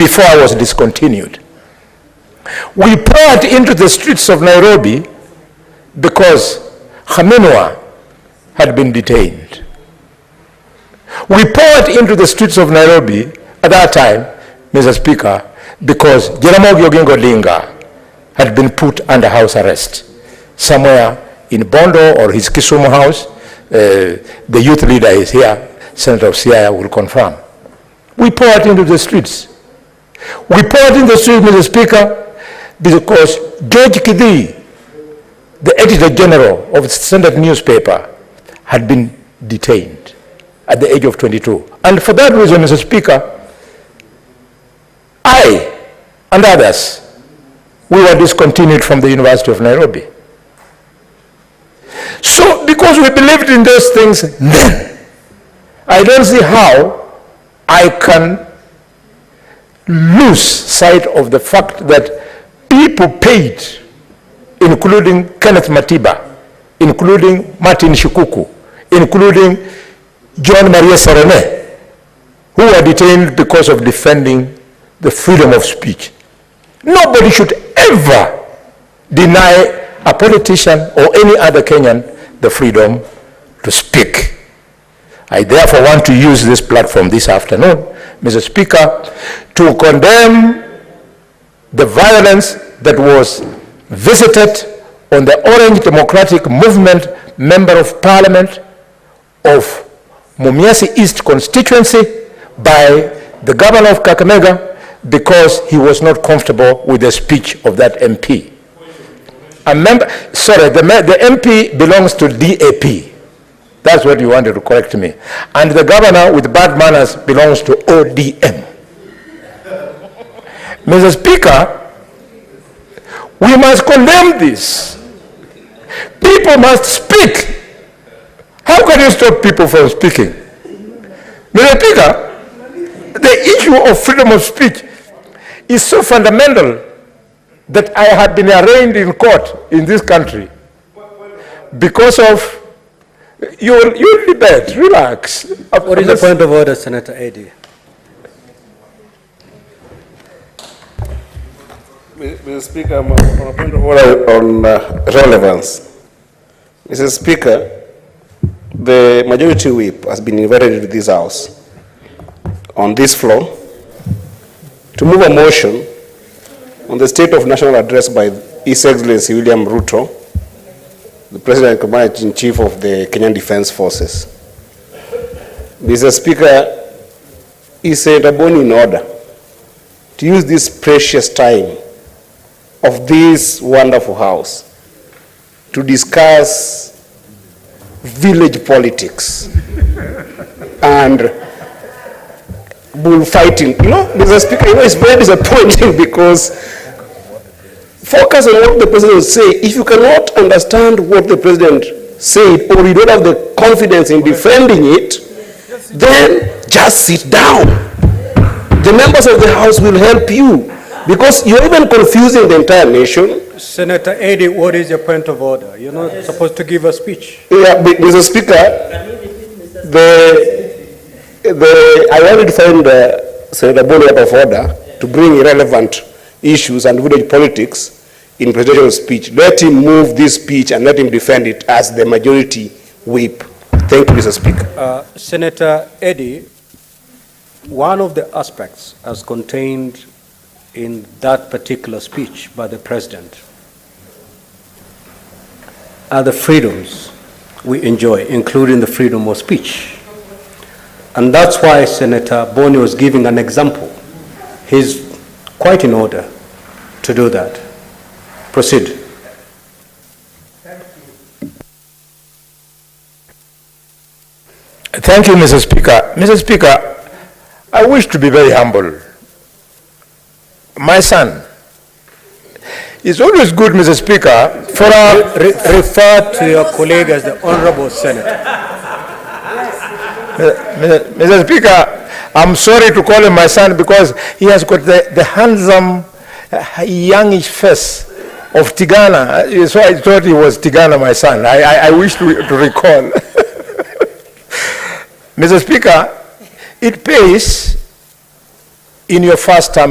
before I was discontinued. We poured into the streets of Nairobi because Khamenei had been detained. We poured into the streets of Nairobi at that time, Mr. Speaker, because Jaramogi Oginga Odinga had been put under house arrest somewhere in Bondo or his Kisumu house. The youth leader is here, Senator Siaya will confirm. We poured into the streets. We poured into the streets, Mr. Speaker, because George Kidhi, the editor general of the Standard newspaper, had been detained at the age of 22. And for that reason, Mr. Speaker, I and others, we were discontinued from the University of Nairobi. So, because we believed in those things then, I don't see how I can lose sight of the fact that people paid, including Kenneth Matiba, including Martin Shikuku, including John Maria Serene, who were detained because of defending the freedom of speech. Nobody should ever deny a politician or any other Kenyan the freedom to speak. I therefore want to use this platform this afternoon, Mr. Speaker, to condemn the violence that was visited on the Orange Democratic Movement Member of Parliament of Mumias East constituency by the governor of Kakamega because he was not comfortable with the speech of that MP. The MP belongs to DAP. That's what you wanted to correct me. And the governor with bad manners belongs to ODM. Mr. Speaker, we must condemn this. People must speak. How can you stop people from speaking? Mr. Speaker, the issue of freedom of speech is so fundamental that I have been arraigned in court in this country because of your debate. Relax. What is the point of order, Senator Eddy? Mr. Speaker, I'm on a point of order on relevance. Mr. Speaker, the majority whip has been invited into this house on this floor to move a motion on the State of National Address by His Excellency William RUTO, the President and Commander-in-Chief of the Kenyan Defense Forces. Mr. Speaker, is Senator Boni in order to use this precious time of this wonderful house to discuss village politics and bullfighting. You know, Mr. Speaker, it's very disappointing because focus on what the president will say. If you cannot understand what the president said or you don't have the confidence in defending it, then just sit down. The members of the house will help you because you're even confusing the entire nation. Senator Eddy, what is your point of order? You're not supposed to give a speech. Yeah, Mr. Speaker, I wanted to find Senator Boni out of order to bring irrelevant issues and village politics in presidential speech. Let him move this speech and let him defend it as the majority whip. Thank you, Mr. Speaker. Senator Eddy, one of the aspects as contained in that particular speech by the president are the freedoms we enjoy, including the freedom of speech. And that's why Senator Boni was giving an example. He's quite in order to do that. Proceed. Thank you, Mr. Speaker. Mr. Speaker, I wish to be very humble. My son, it's always good, Mr. Speaker, for our... Refer to your colleague as the Honorable Senator. Mr. Speaker, I'm sorry to call him my son because he has got the handsome, youngish face of Tigana. So I thought he was Tigana, my son. I wish to recall. Mr. Speaker, it pays in your first term